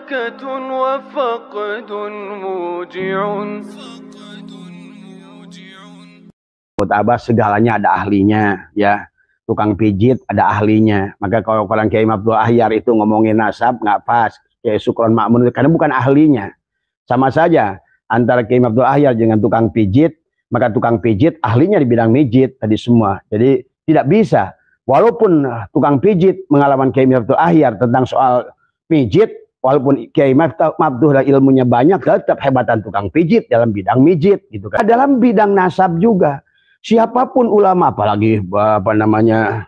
بركة وفقد موجع. Menurut Abah segalanya ada ahlinya, ya. Tukang pijit ada ahlinya. Maka kalau orang Kiai Abdul Ahyar itu ngomongin nasab nggak pas. Kiai Sukron Makmun karena bukan ahlinya. Sama saja antara Kiai Abdul Ahyar dengan tukang pijit, maka tukang pijit ahlinya di bidang mijit tadi semua. Jadi tidak bisa. Walaupun tukang pijit pengalaman Kiai Abdul Ahyar tentang soal pijit, walaupun Kiai Abdul ilmunya banyak, tetap hebatan tukang pijit dalam bidang mijit gitu kan. Dalam bidang nasab juga. Siapapun ulama, apalagi apa namanya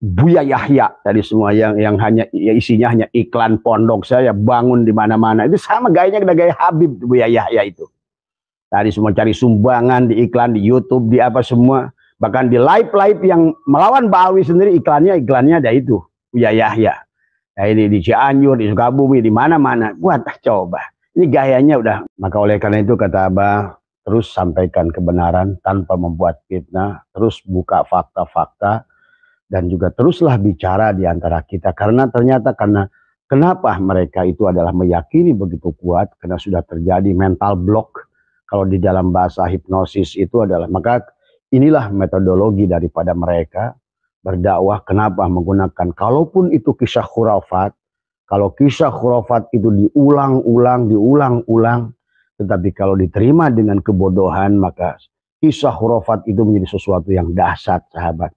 Buya Yahya tadi semua yang hanya ya isinya hanya iklan pondok saya bangun di mana-mana, itu sama gayanya udah gaya Habib Buya Yahya itu. Tadi semua cari sumbangan di iklan di YouTube di apa semua, bahkan di live yang melawan Ba'alwi sendiri iklannya ada itu Buya Yahya. Nah, ini di Cianjur, di Sukabumi, di mana-mana. Buat coba. Ini gayanya udah. Maka oleh karena itu kata Abah, terus sampaikan kebenaran tanpa membuat fitnah, terus buka fakta-fakta, dan juga teruslah bicara di antara kita. Karena ternyata kenapa mereka itu adalah meyakini begitu kuat, karena sudah terjadi mental block. Kalau di dalam bahasa hipnosis itu adalah, maka inilah metodologi daripada mereka berdakwah. Kenapa menggunakan, kalaupun itu kisah khurafat, kalau kisah khurafat itu diulang-ulang, tetapi kalau diterima dengan kebodohan, maka kisah khurafat itu menjadi sesuatu yang dahsyat, sahabat.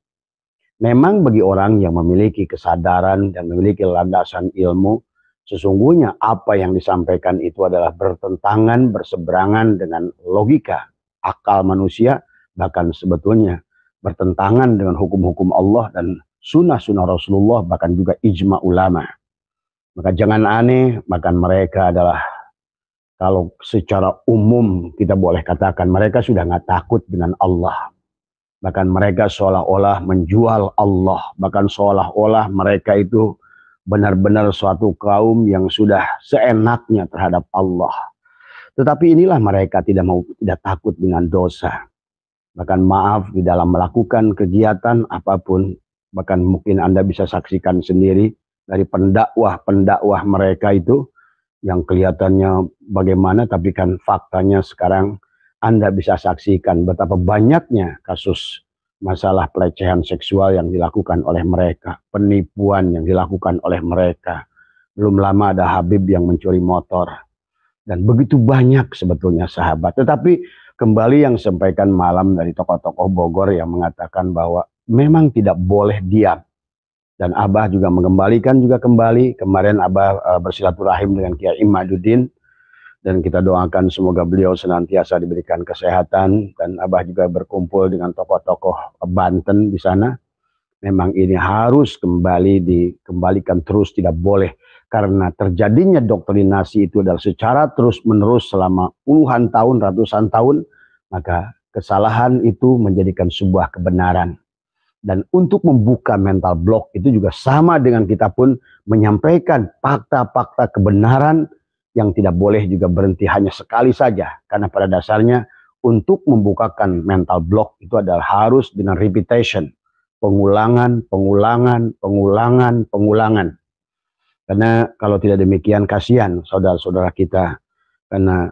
Memang bagi orang yang memiliki kesadaran dan memiliki landasan ilmu, sesungguhnya apa yang disampaikan itu adalah bertentangan, berseberangan dengan logika, akal manusia, bahkan sebetulnya bertentangan dengan hukum-hukum Allah dan sunnah-sunnah Rasulullah, bahkan juga ijma ulama. Maka jangan aneh, bahkan mereka adalah, kalau secara umum kita boleh katakan mereka sudah nggak takut dengan Allah. Bahkan mereka seolah-olah menjual Allah. Bahkan seolah-olah mereka itu benar-benar suatu kaum yang sudah seenaknya terhadap Allah. Tetapi inilah mereka tidak takut dengan dosa. Bahkan maaf di dalam melakukan kegiatan apapun. Bahkan mungkin Anda bisa saksikan sendiri dari pendakwah mereka itu, yang kelihatannya bagaimana, tapi kan faktanya sekarang Anda bisa saksikan betapa banyaknya kasus masalah pelecehan seksual yang dilakukan oleh mereka, penipuan yang dilakukan oleh mereka. Belum lama ada Habib yang mencuri motor, dan begitu banyak sebetulnya, sahabat. Tetapi kembali yang sampaikan malam dari tokoh-tokoh Bogor yang mengatakan bahwa memang tidak boleh diam. Dan Abah juga mengembalikan kembali. Kemarin Abah bersilaturahim dengan Kiai Imaduddin. Dan kita doakan semoga beliau senantiasa diberikan kesehatan. Dan Abah juga berkumpul dengan tokoh-tokoh Banten di sana. Memang ini harus dikembalikan terus, tidak boleh. Karena terjadinya doktrinasi itu adalah secara terus-menerus selama puluhan tahun, ratusan tahun. Maka kesalahan itu menjadikan sebuah kebenaran. Dan untuk membuka mental block itu juga sama dengan kita pun menyampaikan fakta-fakta kebenaran yang tidak boleh juga berhenti hanya sekali saja. Karena pada dasarnya untuk membukakan mental block itu adalah harus dengan repetition. Pengulangan. Karena kalau tidak demikian kasihan saudara-saudara kita. Karena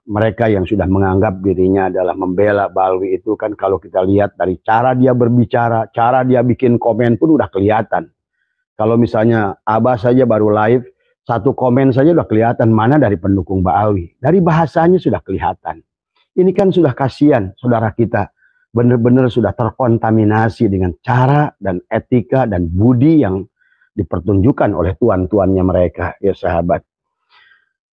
mereka yang sudah menganggap dirinya adalah membela Ba'alwi itu kan, kalau kita lihat dari cara dia berbicara, cara dia bikin komen pun udah kelihatan. Kalau misalnya Abah saja baru live, satu komen saja udah kelihatan mana dari pendukung Ba'alwi. Dari bahasanya sudah kelihatan. Ini kan sudah kasihan saudara kita. Benar-benar sudah terkontaminasi dengan cara dan etika dan budi yang dipertunjukkan oleh tuan-tuannya mereka, ya sahabat.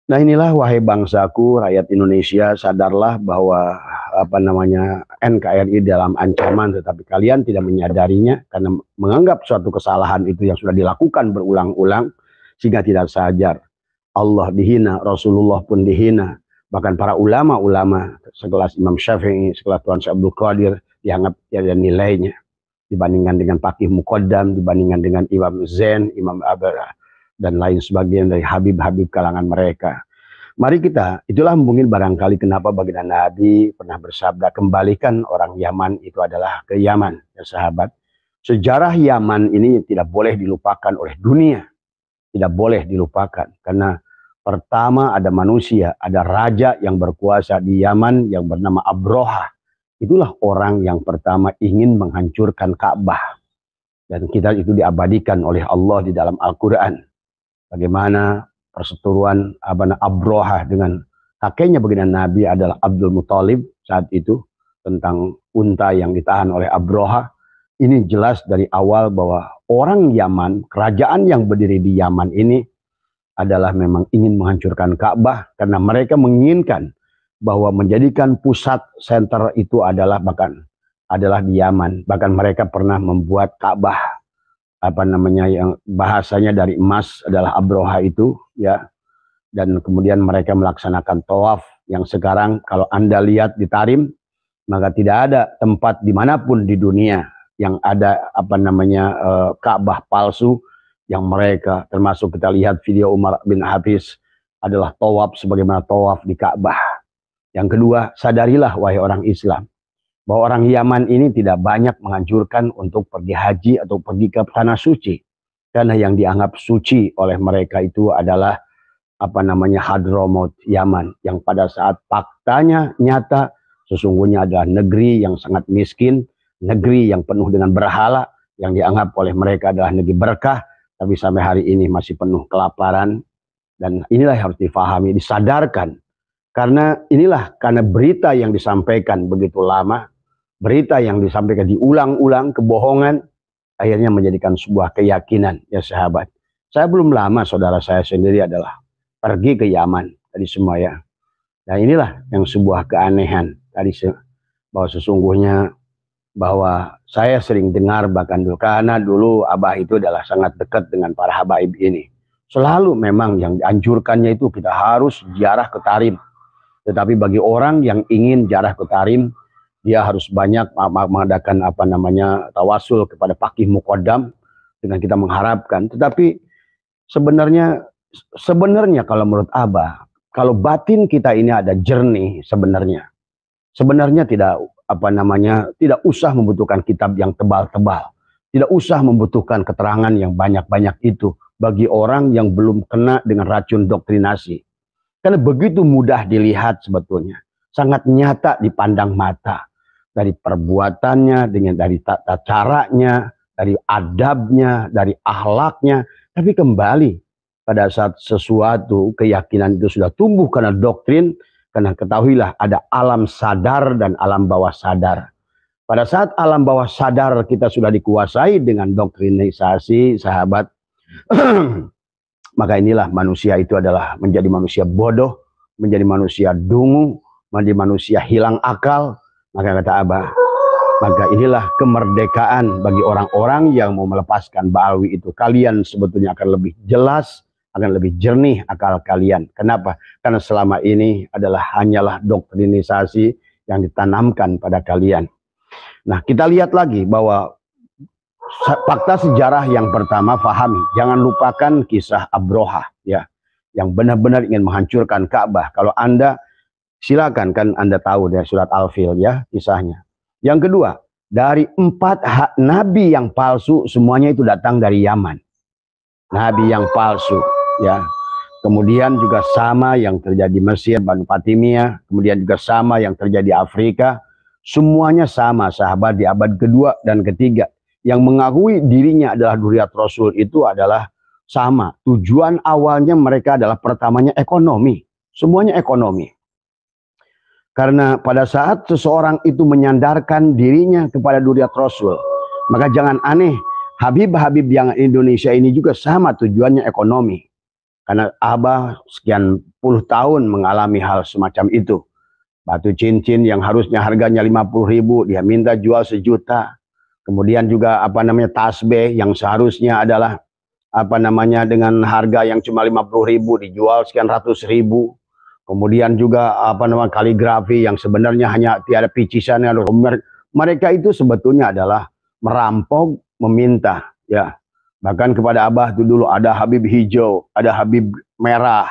Nah inilah wahai bangsaku, rakyat Indonesia, sadarlah bahwa NKRI dalam ancaman, tetapi kalian tidak menyadarinya karena menganggap suatu kesalahan itu yang sudah dilakukan berulang-ulang sehingga tidak sadar. Allah dihina, Rasulullah pun dihina, bahkan para ulama-ulama sekelas Imam Syafi'i, sekelas Tuan Syekh Abdul Qadir dianggap tiada nilainya dibandingkan dengan Faqih Muqaddam, dibandingkan dengan Imam Zain, Imam Abara, dan lain sebagainya dari Habib-Habib kalangan mereka. Mari kita, itulah mungkin barangkali kenapa baginda Nabi pernah bersabda, kembalikan orang Yaman itu adalah ke Yaman, ya sahabat. Sejarah Yaman ini tidak boleh dilupakan oleh dunia. tidak boleh dilupakan. Karena pertama ada manusia, ada raja yang berkuasa di Yaman yang bernama Abroha. Itulah orang yang pertama ingin menghancurkan Ka'bah. Dan kita itu diabadikan oleh Allah di dalam Al-Quran. Bagaimana perseteruan Abroha dengan kakeknya baginda Nabi adalah Abdul Muthalib saat itu, tentang unta yang ditahan oleh Abroha. Ini jelas dari awal bahwa orang Yaman, kerajaan yang berdiri di Yaman ini adalah memang ingin menghancurkan Ka'bah, karena mereka menginginkan bahwa menjadikan pusat center itu adalah di Yaman. Bahkan mereka pernah membuat Ka'bah yang bahasanya dari emas adalah Abroha itu, ya. Dan kemudian mereka melaksanakan tawaf yang sekarang kalau Anda lihat di Tarim, maka tidak ada tempat dimanapun di dunia yang ada Ka'bah palsu yang mereka, termasuk kita lihat video Umar bin Hafiz adalah tawaf sebagaimana tawaf di Ka'bah. Yang kedua, sadarilah wahai orang Islam, bahwa orang Yaman ini tidak banyak menganjurkan untuk pergi haji atau pergi ke tanah suci. Karena yang dianggap suci oleh mereka itu adalah Hadramaut Yaman, yang pada saat faktanya nyata sesungguhnya adalah negeri yang sangat miskin, negeri yang penuh dengan berhala, yang dianggap oleh mereka adalah negeri berkah, tapi sampai hari ini masih penuh kelaparan. Dan inilah yang harus difahami, disadarkan. Karena berita yang disampaikan begitu lama, berita yang disampaikan diulang-ulang, kebohongan, akhirnya menjadikan sebuah keyakinan, ya sahabat. Saya belum lama, saudara saya sendiri adalah pergi ke Yaman tadi semua, ya. Dan inilah yang sebuah keanehan tadi, bahwa sesungguhnya bahwa saya sering dengar bahkan dulu, karena dulu Abah itu adalah sangat dekat dengan para habaib ini. Selalu memang yang dianjurkannya itu kita harus ziarah ke Tarim. Tetapi bagi orang yang ingin ziarah ke Tarim, dia harus banyak mengadakan tawasul kepada Faqih Muqaddam dengan kita mengharapkan. Tetapi sebenarnya kalau menurut Abah, kalau batin kita ini ada jernih, sebenarnya tidak usah membutuhkan kitab yang tebal-tebal, tidak usah membutuhkan keterangan yang banyak-banyak itu bagi orang yang belum kena dengan racun doktrinasi. Karena begitu mudah dilihat sebetulnya, sangat nyata dipandang mata, dari perbuatannya, dari tata caranya, dari adabnya, dari akhlaknya. Tapi kembali pada saat sesuatu keyakinan itu sudah tumbuh karena doktrin, karena ketahuilah ada alam sadar dan alam bawah sadar. Pada saat alam bawah sadar kita sudah dikuasai dengan doktrinisasi, sahabat, maka inilah manusia itu adalah menjadi manusia bodoh, menjadi manusia dungu, menjadi manusia hilang akal. Maka kata Abah, maka inilah kemerdekaan bagi orang-orang yang mau melepaskan Ba'alwi itu. Kalian sebetulnya akan lebih jelas, akan lebih jernih akal kalian. Kenapa? Karena selama ini hanyalah doktrinisasi yang ditanamkan pada kalian. Nah, kita lihat lagi bahwa fakta sejarah yang pertama, fahami, jangan lupakan kisah Abroha, ya, yang benar-benar ingin menghancurkan Ka'bah. Kalau Anda silakan, kan Anda tahu dari surat Al-Fil, ya, kisahnya. Yang kedua, dari 4 nabi yang palsu, semuanya itu datang dari Yaman. Nabi yang palsu, ya. Kemudian juga sama yang terjadi di Mesir, Banu Fatimiyah, kemudian juga sama yang terjadi di Afrika. Semuanya sama, sahabat, di abad kedua dan ketiga. Yang mengakui dirinya adalah Dzurriyyat Rasul itu adalah sama. Tujuan awalnya mereka adalah pertamanya ekonomi. Semuanya ekonomi. Karena pada saat seseorang itu menyandarkan dirinya kepada Dzurriyyat Rasul, maka jangan aneh, Habib-habib yang Indonesia ini juga sama tujuannya ekonomi. Karena Abah sekian puluh tahun mengalami hal semacam itu. Batu cincin yang harusnya harganya 50.000, dia minta jual 1 juta. Kemudian juga tasbih yang seharusnya adalah dengan harga yang cuma 50.000 dijual sekian ratus ribu. Kemudian juga kaligrafi yang sebenarnya hanya tiada picisannya. Mereka itu sebetulnya adalah merampok, meminta, ya. Bahkan kepada Abah itu dulu ada Habib hijau, ada Habib merah.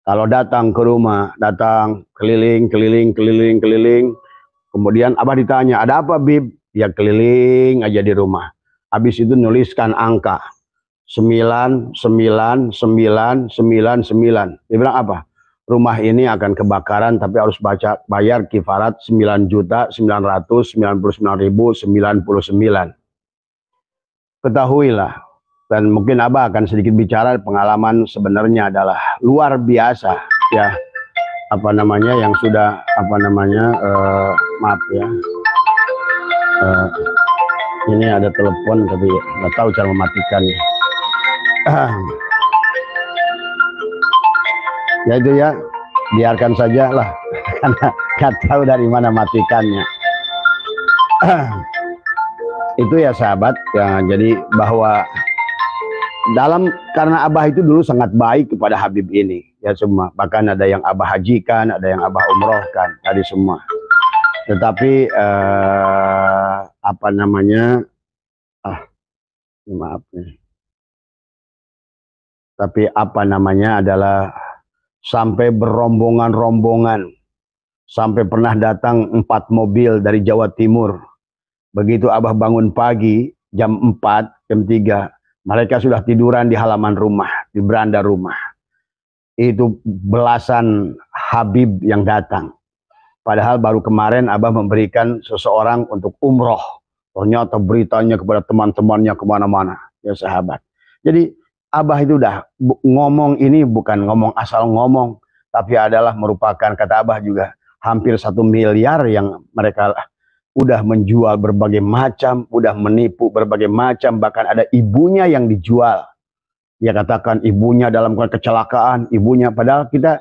Kalau datang ke rumah, datang keliling. Kemudian Abah ditanya, ada apa Bib? Ya keliling aja di rumah. Habis itu nuliskan angka. Dia bilang apa? Rumah ini akan kebakaran tapi harus bayar kifarat 9.999.099. Ketahuilah, dan mungkin Abah akan sedikit bicara pengalaman sebenarnya adalah luar biasa ya, apa namanya yang sudah maaf ya, ini ada telepon tapi nggak tahu cara mematikannya. Ya itu ya, biarkan saja lah karena nggak tahu dari mana matikannya. Itu ya sahabat ya, jadi bahwa karena Abah itu dulu sangat baik kepada Habib ini ya semua, bahkan ada yang Abah hajikan, ada yang Abah umrohkan, tadi semua. Tetapi apa namanya, maaf nih, tapi apa namanya adalah sampai berombongan-rombongan, sampai pernah datang 4 mobil dari Jawa Timur. Begitu Abah bangun pagi jam 4, jam 3, mereka sudah tiduran di halaman rumah, di beranda rumah. Itu belasan Habib yang datang. Padahal baru kemarin Abah memberikan seseorang untuk umroh. Ternyata beritanya kepada teman-temannya kemana-mana, ya sahabat. Jadi Abah itu udah ngomong ini bukan ngomong asal ngomong, tapi adalah merupakan, kata Abah juga, hampir 1 miliar yang mereka udah menjual berbagai macam, udah menipu berbagai macam, bahkan ada ibunya yang dijual. Dia katakan ibunya dalam kecelakaan, ibunya, padahal kita,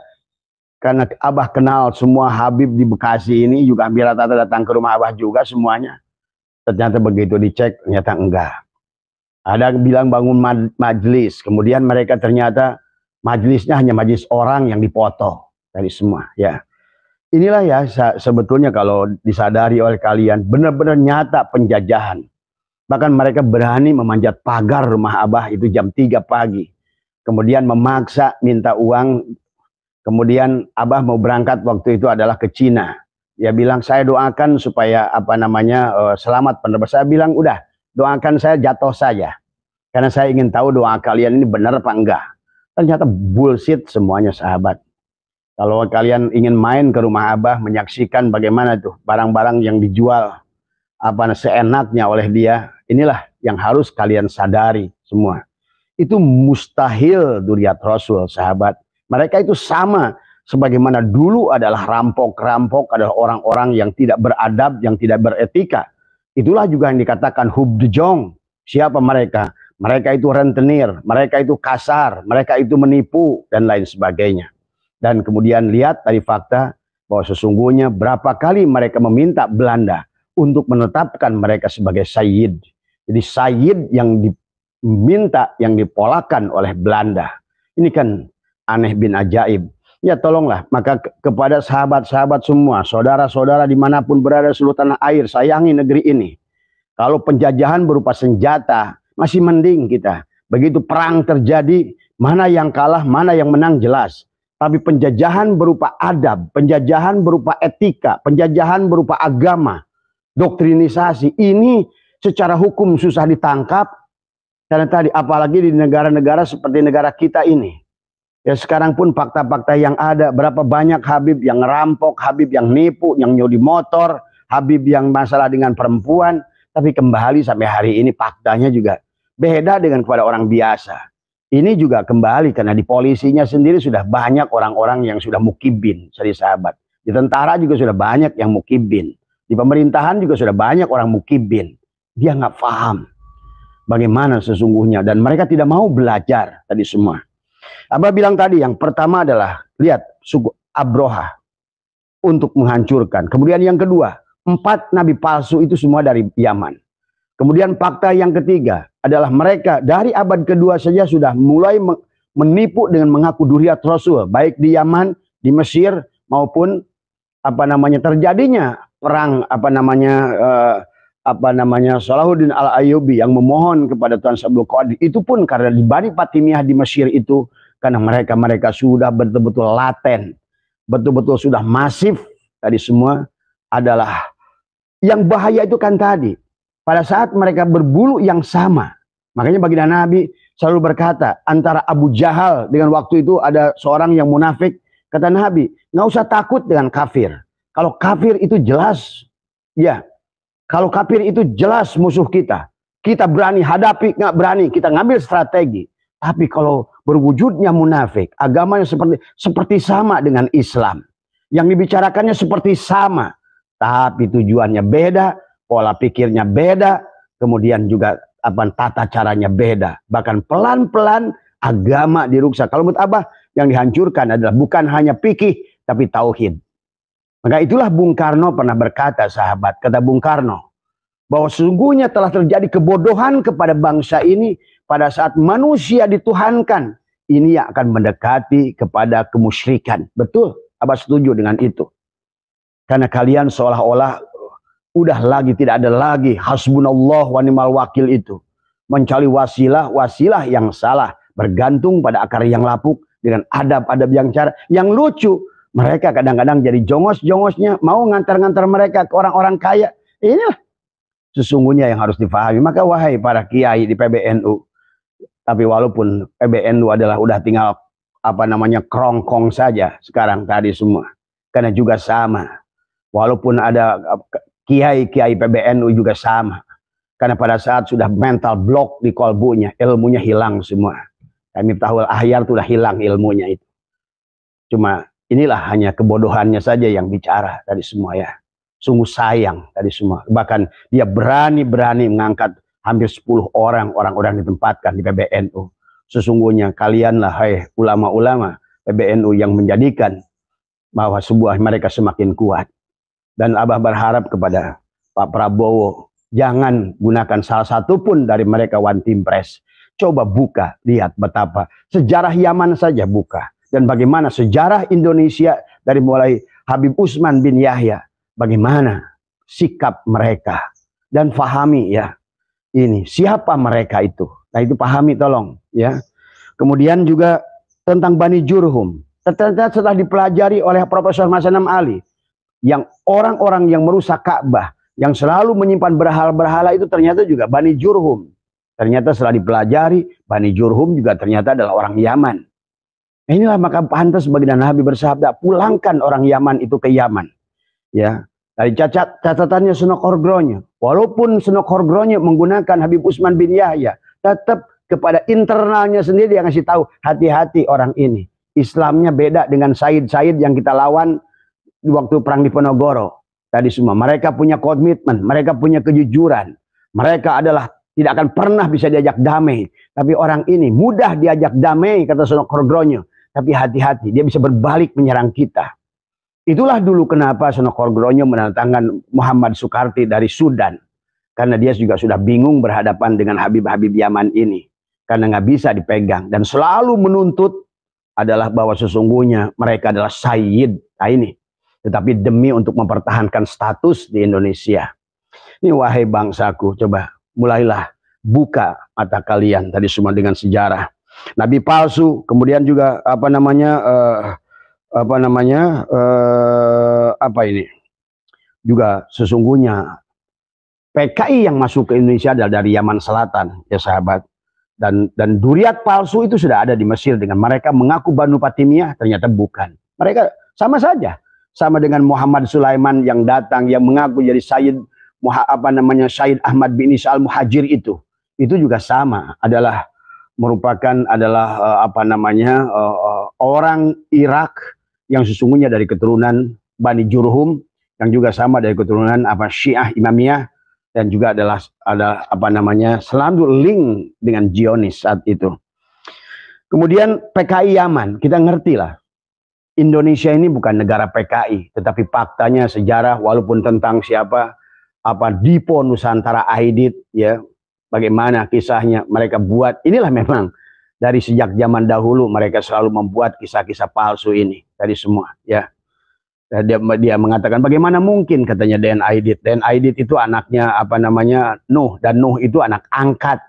karena Abah kenal semua Habib di Bekasi ini juga hampir rata-rata datang ke rumah Abah juga semuanya. Ternyata begitu dicek, ternyata enggak. Ada bilang bangun majelis, kemudian mereka ternyata majelisnya hanya majelis orang yang dipoto dari semua ya. Inilah ya sebetulnya kalau disadari oleh kalian, benar-benar nyata penjajahan. Bahkan mereka berani memanjat pagar rumah Abah itu jam 3 pagi. Kemudian memaksa minta uang. Kemudian Abah mau berangkat waktu itu adalah ke Cina. Dia bilang, saya doakan supaya selamat penerbangan. Saya bilang, udah doakan saya jatuh saja. Karena saya ingin tahu doa kalian ini benar apa enggak. Ternyata bullshit semuanya sahabat. Kalau kalian ingin main ke rumah Abah, menyaksikan bagaimana tuh barang-barang yang dijual seenaknya oleh dia, inilah yang harus kalian sadari semua. Itu mustahil Dzurriyyat Rasul, sahabat. Mereka itu sama sebagaimana dulu adalah rampok-rampok, adalah orang-orang yang tidak beradab, yang tidak beretika. Itulah juga yang dikatakan hubdjong. Siapa mereka? Mereka itu rentenir, mereka itu kasar, mereka itu menipu, dan lain sebagainya. Dan kemudian lihat dari fakta bahwa sesungguhnya berapa kali mereka meminta Belanda untuk menetapkan mereka sebagai sayyid. Jadi sayyid yang diminta, yang dipolakan oleh Belanda. Ini kan aneh bin ajaib. Ya tolonglah, maka kepada sahabat-sahabat semua, saudara-saudara dimanapun berada seluruh tanah air, sayangi negeri ini. Kalau penjajahan berupa senjata, masih mending kita. Begitu perang terjadi, mana yang kalah, mana yang menang jelas. Tapi penjajahan berupa adab, penjajahan berupa etika, penjajahan berupa agama, doktrinisasi, ini secara hukum susah ditangkap. Karena tadi apalagi di negara-negara seperti negara kita ini. Ya sekarang pun fakta-fakta yang ada, berapa banyak Habib yang ngerampok, Habib yang nipu, yang nyuri motor, Habib yang masalah dengan perempuan. Tapi kembali sampai hari ini faktanya juga beda dengan kepada orang biasa. Ini juga kembali karena di polisinya sendiri sudah banyak orang-orang yang sudah mukibin, jadi sahabat. Di tentara juga sudah banyak yang mukibin. Di pemerintahan juga sudah banyak orang mukibin. Dia nggak paham bagaimana sesungguhnya dan mereka tidak mau belajar tadi semua. Abah bilang tadi yang pertama adalah lihat suku Abroha untuk menghancurkan. Kemudian yang kedua, 4 nabi palsu itu semua dari Yaman. Kemudian fakta yang ketiga adalah mereka dari abad kedua saja sudah mulai menipu dengan mengaku Dzurriyyat Rasul, baik di Yaman, di Mesir maupun terjadinya perang Salahuddin Al-Ayyubi yang memohon kepada Tuan Abdul Qadir. Itu pun karena di Bani Fatimiyah di Mesir itu karena mereka sudah betul-betul laten, betul-betul sudah masif tadi semua adalah yang bahaya itu kan tadi. Pada saat mereka berbulu yang sama, Makanya baginda Nabi selalu berkata, antara Abu Jahal dengan waktu itu ada seorang yang munafik, kata Nabi, nggak usah takut dengan kafir. Kalau kafir itu jelas, ya, kalau kafir itu jelas musuh kita. Kita berani hadapi, nggak berani, kita ngambil strategi. Tapi kalau berwujudnya munafik, agamanya seperti sama dengan Islam. Yang dibicarakannya seperti sama, tapi tujuannya beda, pola pikirnya beda, kemudian juga tata caranya beda. Bahkan pelan-pelan agama dirusak. Kalau menurut Abah, yang dihancurkan adalah bukan hanya fikih, tapi tauhid. Maka itulah Bung Karno pernah berkata, sahabat, kata Bung Karno, bahwa sesungguhnya telah terjadi kebodohan kepada bangsa ini pada saat manusia dituhankan. Ini yang akan mendekati kepada kemusyrikan. Betul, Abah setuju dengan itu. Karena kalian seolah-olah udah lagi tidak ada lagi hasbunallah wa ni'mal wakil itu. Mencari wasilah yang salah. Bergantung pada akar yang lapuk dengan adab-adab yang cara. Yang lucu, mereka kadang-kadang jadi jongos-jongosnya. Mau ngantar-ngantar mereka ke orang-orang kaya. Inilah sesungguhnya yang harus difahami. Maka wahai para kiai di PBNU, tapi walaupun PBNU adalah udah tinggal kerongkong saja sekarang tadi semua, karena juga sama, walaupun ada kiai-kiai PBNU juga sama, karena pada saat sudah mental block di kolbunya, ilmunya hilang semua. Miftahul Ahyar sudah hilang ilmunya itu. Cuma inilah hanya kebodohannya saja yang bicara tadi semua ya. Sungguh sayang tadi semua. Bahkan dia berani-berani mengangkat hampir 10 orang ditempatkan di PBNU. Sesungguhnya kalianlah, hai ulama-ulama PBNU, yang menjadikan bahwa sebuah mereka semakin kuat. Dan Abah berharap kepada Pak Prabowo, jangan gunakan salah satu pun dari mereka one team press. Coba buka, lihat betapa sejarah Yaman saja buka. Dan bagaimana sejarah Indonesia dari mulai Habib Utsman bin Yahya. Bagaimana sikap mereka. Dan fahami ya, ini siapa mereka itu. Nah itu pahami tolong ya. Kemudian juga tentang Bani Jurhum. Ternyata setelah dipelajari oleh Profesor Masanam Ali, yang orang-orang yang merusak Ka'bah, yang selalu menyimpan berhala-berhala itu ternyata juga Bani Jurhum. Ternyata setelah dipelajari, Bani Jurhum juga ternyata adalah orang Yaman. Inilah maka pantas baginda Nabi bersabda, pulangkan orang Yaman itu ke Yaman. Ya, dari catatannya Sunok Horgronyo, walaupun Sunok Horgronyo menggunakan Habib Utsman bin Yahya, tetap kepada internalnya sendiri yang ngasih tahu, hati-hati orang ini. Islamnya beda dengan Said-Said yang kita lawan di waktu perang di Ponorogo. Tadi semua, mereka punya komitmen, mereka punya kejujuran. Mereka adalah tidak akan pernah bisa diajak damai. Tapi orang ini mudah diajak damai, kata Sunok Horgronyo. Tapi hati-hati, dia bisa berbalik menyerang kita. Itulah dulu kenapa Sunok Horgronyo mendatangkan Muhammad Soekarti dari Sudan. Karena dia juga sudah bingung berhadapan dengan Habib-Habib Yaman ini. Karena nggak bisa dipegang. Dan selalu menuntut adalah bahwa sesungguhnya mereka adalah Sayyid. Nah ini. Tetapi demi untuk mempertahankan status di Indonesia. Ini wahai bangsaku, coba mulailah buka mata kalian tadi semua dengan sejarah. Nabi palsu, kemudian juga juga sesungguhnya PKI yang masuk ke Indonesia adalah dari Yaman Selatan ya sahabat, dan duriat palsu itu sudah ada di Mesir dengan mereka mengaku Banu Fatimiyah, ternyata bukan. Mereka sama saja, sama dengan Muhammad Sulaiman yang datang yang mengaku jadi Sayyid Sayyid Ahmad bin Isa al-Muhajir itu juga sama, merupakan orang Irak yang sesungguhnya dari keturunan Bani Jurhum, yang juga sama dari keturunan Syiah Imamiyah, dan juga ada selalu link dengan Zionis saat itu. Kemudian PKI Yaman, kita ngerti lah, Indonesia ini bukan negara PKI, tetapi faktanya sejarah walaupun tentang Dipo Nusantara Aidit ya, bagaimana kisahnya mereka buat, inilah memang dari sejak zaman dahulu mereka selalu membuat kisah-kisah palsu ini tadi semua ya. Dia mengatakan bagaimana mungkin, katanya DN Aidit itu anaknya Nuh, dan Nuh itu anak angkat.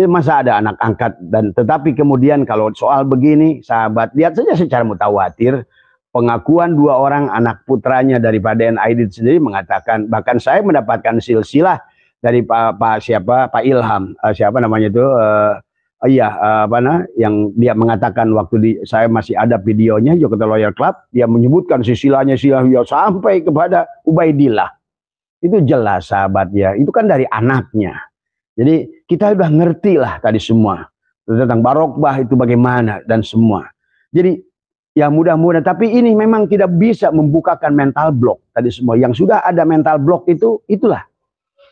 Masa ada anak angkat? Dan tetapi kemudian kalau soal begini sahabat, lihat saja secara mutawatir pengakuan 2 orang anak putranya daripada DN Aidit sendiri mengatakan, bahkan saya mendapatkan silsilah dari Pak Ilham, siapa namanya itu, yang dia mengatakan waktu saya masih ada videonya Jakarta Loyal Club, dia menyebutkan silsilahnya sampai kepada Ubaidillah. Itu jelas sahabat ya, itu kan dari anaknya. Jadi kita udah ngerti lah tadi semua tentang Barokbah itu bagaimana dan semua. Jadi ya mudah-mudahan, tapi ini memang tidak bisa membukakan mental block tadi semua. Yang sudah ada mental block itulah.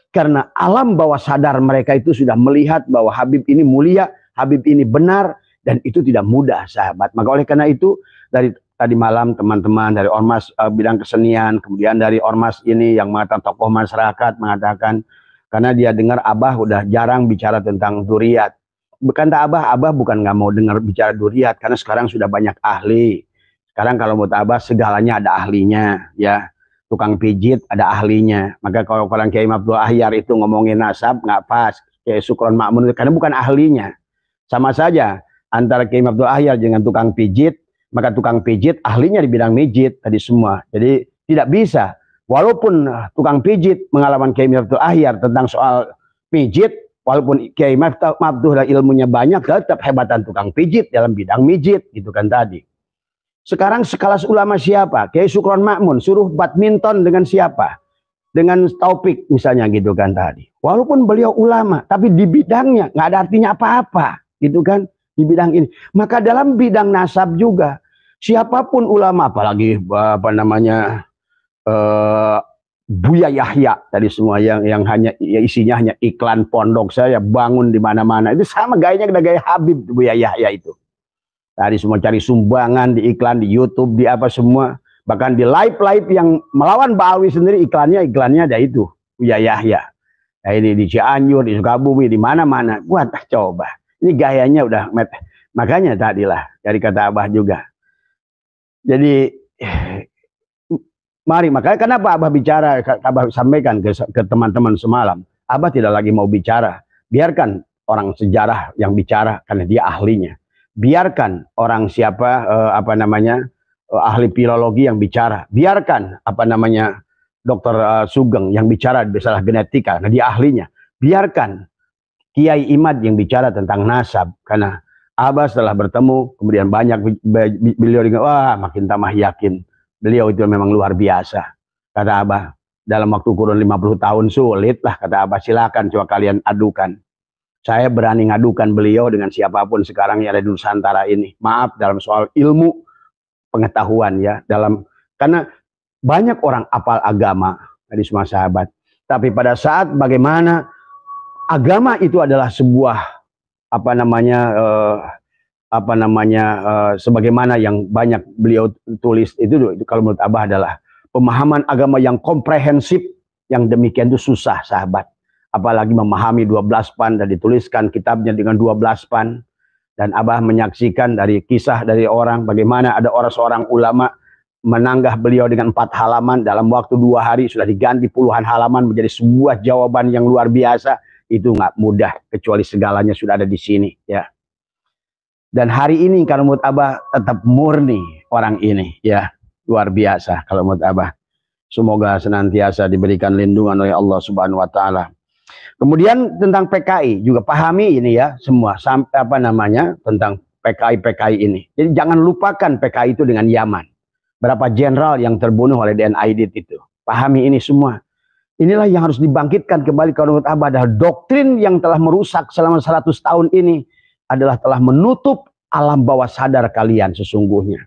Karena alam bawah sadar mereka itu sudah melihat bahwa Habib ini mulia, Habib ini benar, dan itu tidak mudah sahabat. Maka oleh karena itu dari tadi malam teman-teman dari Ormas bidang kesenian, kemudian dari Ormas ini yang mengatakan tokoh masyarakat mengatakan, karena dia dengar Abah udah jarang bicara tentang duriat. Bukan tak Abah bukan nggak mau dengar bicara duriat, karena sekarang sudah banyak ahli. Sekarang kalau menurut Abah segalanya ada ahlinya, ya. Tukang pijit ada ahlinya. Maka kalau orang Kiai Abdul Ahyar itu ngomongin nasab nggak pas. Kiai Sukron Makmun karena bukan ahlinya. Sama saja antara Kiai Abdul Ahyar dengan tukang pijit, maka tukang pijit ahlinya di bidang mijit tadi semua. Jadi tidak bisa. Walaupun tukang pijit pengalaman Kiai Abdul Ahyar tentang soal pijit, walaupun Kiai Abdul ilmunya banyak, tetap hebatan tukang pijit dalam bidang mijit gitu kan tadi. Sekarang sekelas ulama siapa? Kiai Sukron Makmun suruh badminton dengan siapa? Dengan Taufik misalnya gitu kan tadi. Walaupun beliau ulama, tapi di bidangnya nggak ada artinya apa-apa gitu kan di bidang ini. Maka dalam bidang nasab juga siapapun ulama, apalagi apa namanya Buya Yahya tadi semua yang hanya ya isinya hanya iklan pondok saya bangun di mana-mana, itu sama gayanya gaya Habib Buya Yahya itu. Tadi semua cari sumbangan di iklan di YouTube, di apa semua, bahkan di live yang melawan Ba'awi sendiri iklannya ada itu Buya Yahya. Nah, ini di Cianjur, di Sukabumi, di mana-mana. Buat coba. Ini gayanya udah makanya tadilah dari kata Abah juga. Jadi mari, makanya kenapa Abah bicara, Abah sampaikan ke teman-teman semalam, Abah tidak lagi mau bicara. Biarkan orang sejarah yang bicara karena dia ahlinya. Biarkan orang siapa ahli filologi yang bicara. Biarkan Dr. Sugeng yang bicara masalah genetika, karena dia ahlinya. Biarkan Kiai Imad yang bicara tentang nasab, karena Abah setelah bertemu kemudian banyak beliau wah makin tambah yakin beliau itu memang luar biasa. Kata Abah, dalam waktu kurun 50 tahun sulit lah, kata Abah, silakan coba kalian adukan. Saya berani ngadukan beliau dengan siapapun sekarang yang ada di Nusantara ini. Maaf dalam soal ilmu pengetahuan ya, karena banyak orang apal agama dari semua sahabat. Tapi pada saat bagaimana agama itu adalah sebuah sebagaimana yang banyak beliau tulis itu kalau menurut Abah adalah pemahaman agama yang komprehensif, yang demikian itu susah sahabat. Apalagi memahami 12 pan dan dituliskan kitabnya dengan 12 pan. Dan Abah menyaksikan dari kisah dari orang bagaimana ada seorang ulama menanggah beliau dengan 4 halaman, dalam waktu 2 hari sudah diganti puluhan halaman menjadi sebuah jawaban yang luar biasa. Itu nggak mudah, kecuali segalanya sudah ada di sini ya. Dan hari ini kalau menurut Abah tetap murni orang ini ya, luar biasa kalau menurut Abah. Semoga senantiasa diberikan lindungan oleh Allah Subhanahu wa taala. Kemudian tentang PKI juga pahami ini ya semua sampai tentang PKI ini. Jadi jangan lupakan PKI itu dengan Yaman. Berapa jenderal yang terbunuh oleh DN Aidit itu. Pahami ini semua. Inilah yang harus dibangkitkan kembali kalau menurut Abah, adalah doktrin yang telah merusak selama 100 tahun ini adalah telah menutup alam bawah sadar kalian sesungguhnya.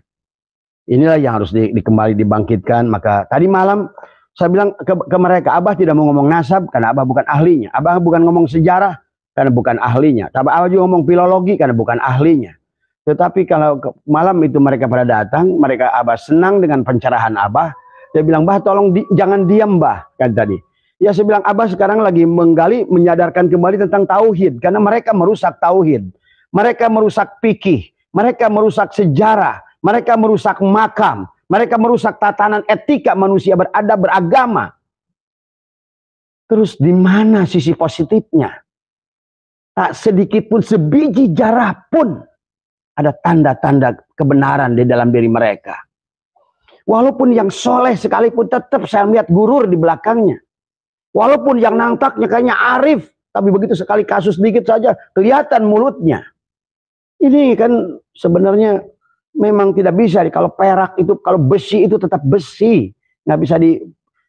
Inilah yang harus kembali dibangkitkan. Maka tadi malam saya bilang ke mereka, Abah tidak mau ngomong nasab karena Abah bukan ahlinya. Abah bukan ngomong sejarah karena bukan ahlinya. Tapi Abah juga ngomong filologi karena bukan ahlinya. Tetapi kalau malam itu mereka pada datang, Abah senang dengan pencerahan Abah. Dia bilang, Bah tolong jangan diam Bah, kan tadi. Ya saya bilang, Abah sekarang lagi menggali, menyadarkan kembali tentang tauhid. Karena mereka merusak tauhid. Mereka merusak fikih. Mereka merusak sejarah. Mereka merusak makam. Mereka merusak tatanan etika manusia beradab beragama. Terus di mana sisi positifnya? Tak sedikit pun, sebiji jarah pun ada tanda-tanda kebenaran di dalam diri mereka. Walaupun yang soleh sekalipun tetap saya melihat gurur di belakangnya. Walaupun yang nangtaknya kayaknya arif, tapi begitu sekali kasus sedikit saja kelihatan mulutnya. Ini kan sebenarnya memang tidak bisa. Kalau perak itu, kalau besi itu tetap besi, nggak bisa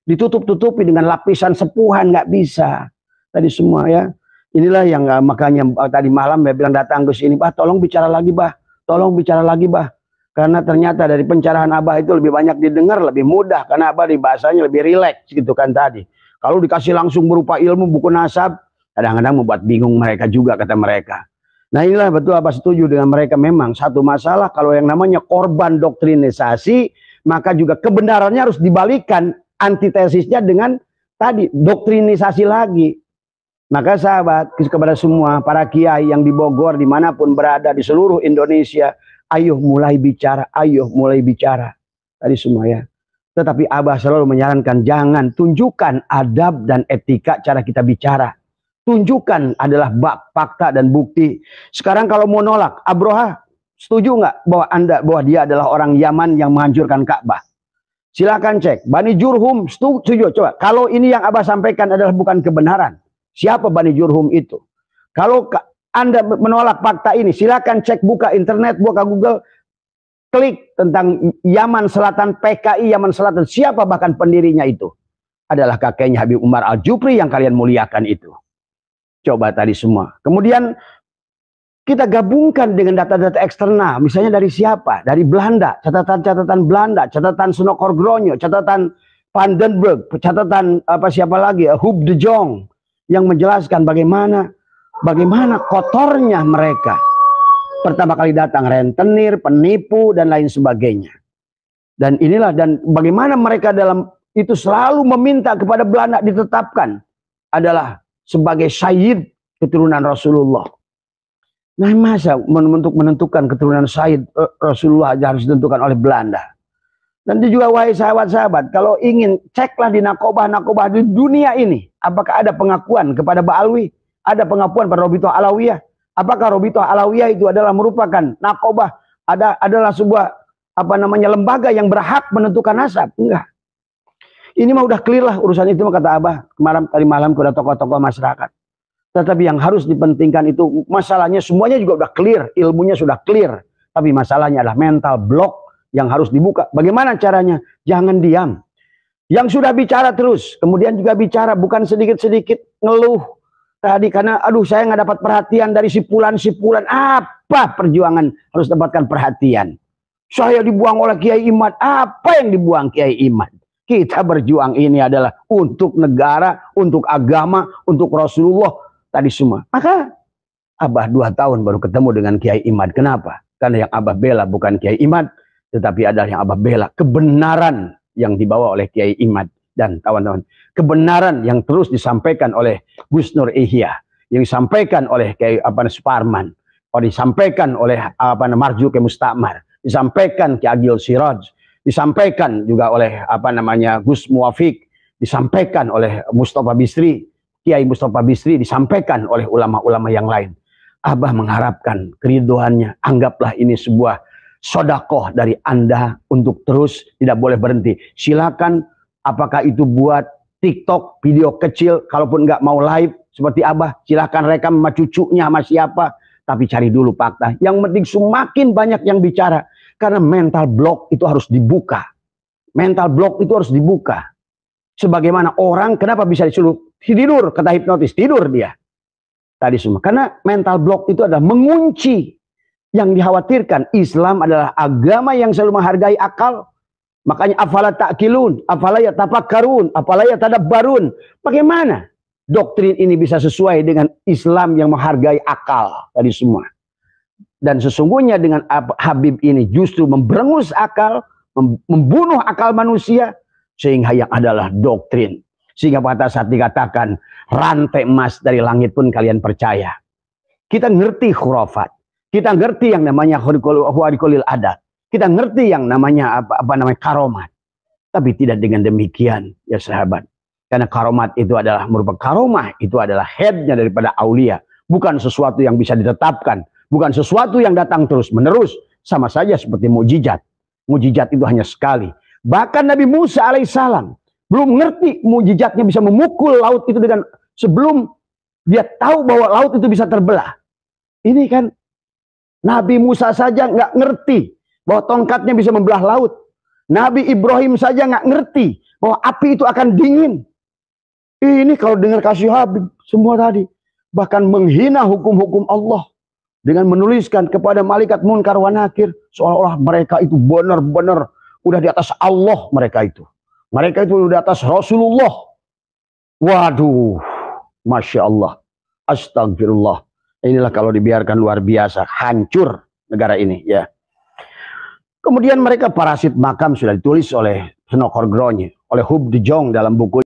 ditutup-tutupi dengan lapisan sepuhan, nggak bisa. Tadi semua ya. Inilah yang makanya tadi malam dia bilang datang ke sini, bah tolong bicara lagi bah, tolong bicara lagi bah. Karena ternyata dari pencerahan Abah itu lebih banyak didengar, lebih mudah. Karena Abah di bahasanya lebih rileks gitu kan tadi. Kalau dikasih langsung berupa ilmu buku nasab, kadang-kadang membuat bingung mereka juga kata mereka. Nah inilah betul Abah setuju dengan mereka. Memang satu masalah kalau yang namanya korban doktrinisasi, maka juga kebenarannya harus dibalikan antitesisnya dengan tadi doktrinisasi lagi. Maka sahabat kepada semua para kiai yang di Bogor dimanapun berada di seluruh Indonesia, ayo mulai bicara, ayo mulai bicara. Tadi semua ya. Tetapi Abah selalu menyarankan jangan tunjukkan adab dan etika cara kita bicara. Tunjukkan adalah fakta dan bukti. Sekarang kalau mau nolak, Abroha setuju nggak bahwa dia adalah orang Yaman yang menghancurkan Ka'bah? Silakan cek. Bani Jurhum setuju. Coba. Kalau ini yang Abah sampaikan adalah bukan kebenaran. Siapa Bani Jurhum itu? Kalau Anda menolak fakta ini, silakan cek, buka internet, buka Google, klik tentang Yaman Selatan, PKI Yaman Selatan. Siapa bahkan pendirinya itu? Adalah kakeknya Habib Umar Al-Jupri yang kalian muliakan itu. Coba tadi semua. Kemudian kita gabungkan dengan data-data eksternal. Misalnya dari siapa? Dari Belanda. Catatan-catatan Belanda. Catatan Sunokorgronyo. Catatan Vandenberg. Catatan siapa lagi? Hub de Jong. Yang menjelaskan bagaimana kotornya mereka. Pertama kali datang rentenir, penipu, dan lain sebagainya. Dan inilah, dan bagaimana mereka dalam itu selalu meminta kepada Belanda ditetapkan adalah sebagai Sayyid keturunan Rasulullah. Nah masa menentukan keturunan Sayyid Rasulullah harus ditentukan oleh Belanda. Dan juga wahai sahabat-sahabat, kalau ingin ceklah di nakobah-nakobah di dunia ini. Apakah ada pengakuan kepada Ba'alwi? Ada pengakuan pada Robitoh Alawiyah? Apakah Robitoh Alawiyah itu adalah merupakan nakobah? Adalah sebuah lembaga yang berhak menentukan nasab? Enggak. Ini mah udah clear lah urusan itu, kata Abah tadi malam kepada tokoh-tokoh masyarakat. Tetapi yang harus dipentingkan itu masalahnya semuanya juga udah clear, ilmunya sudah clear. Tapi masalahnya adalah mental block yang harus dibuka. Bagaimana caranya? Jangan diam. Yang sudah bicara terus, kemudian juga bicara, bukan sedikit-sedikit ngeluh. Tadi karena aduh saya nggak dapat perhatian dari sipulan-sipulan. Apa perjuangan harus dapatkan perhatian? Saya dibuang oleh Kiai Imad. Apa yang dibuang Kiai Imad? Kita berjuang ini adalah untuk negara, untuk agama, untuk Rasulullah. Tadi semua. Maka Abah 2 tahun baru ketemu dengan Kiai Imad. Kenapa? Karena yang Abah bela bukan Kiai Imad, tetapi adalah yang Abah bela kebenaran yang dibawa oleh Kiai Imad dan kawan-kawan. Kebenaran yang terus disampaikan oleh Gus Nur Ihya, yang disampaikan oleh Kiai Suparman, disampaikan oleh Marzuki Mustamar, disampaikan Ki Agil Siraj, disampaikan juga oleh Gus Muwafiq, disampaikan oleh Mustafa Bisri, Kiai Mustafa Bisri, disampaikan oleh ulama-ulama yang lain. Abah mengharapkan keriduannya. Anggaplah ini sebuah sodakoh dari Anda untuk terus tidak boleh berhenti. Silakan, apakah itu buat TikTok, video kecil, kalaupun nggak mau live seperti Abah, silakan rekam sama cucunya, sama siapa. Tapi cari dulu fakta. Yang penting semakin banyak yang bicara. Karena mental block itu harus dibuka. Mental block itu harus dibuka. Sebagaimana orang, kenapa bisa disuruh tidur, kata hipnotis, tidur dia. Tadi semua. Karena mental block itu adalah mengunci. Yang dikhawatirkan, Islam adalah agama yang selalu menghargai akal. Makanya afala ta'kilun, afala yatafakkarun, afala yatadabbarun. Bagaimana doktrin ini bisa sesuai dengan Islam yang menghargai akal tadi semua. Dan sesungguhnya dengan Habib ini justru memberengus akal, membunuh akal manusia, sehingga yang adalah doktrin. Sehingga pada saat dikatakan rantai emas dari langit pun kalian percaya. Kita ngerti khurafat. Kita ngerti yang namanya huwarikulil adat. Kita ngerti yang namanya karomat. Tapi tidak dengan demikian ya sahabat. Karena karomat itu adalah merupakan karomah. Itu adalah headnya daripada aulia. Bukan sesuatu yang bisa ditetapkan. Bukan sesuatu yang datang terus menerus. Sama saja seperti mujizat. Mujizat itu hanya sekali. Bahkan Nabi Musa alaihissalam. belum ngerti mujizatnya bisa memukul laut itu dengan sebelum dia tahu bahwa laut itu bisa terbelah. Ini kan Nabi Musa saja nggak ngerti bahwa tongkatnya bisa membelah laut. Nabi Ibrahim saja nggak ngerti bahwa api itu akan dingin. Ini kalau dengar kasih Habib semua tadi, bahkan menghina hukum-hukum Allah dengan menuliskan kepada malaikat munkar wa nakir seolah-olah mereka itu benar-benar udah di atas Allah. Mereka itu udah di atas Rasulullah. Waduh, Masya Allah, astagfirullah. Inilah kalau dibiarkan luar biasa, hancur negara ini ya. Kemudian mereka parasit makam sudah ditulis oleh Senokor Gronje, oleh Hub de Jong dalam buku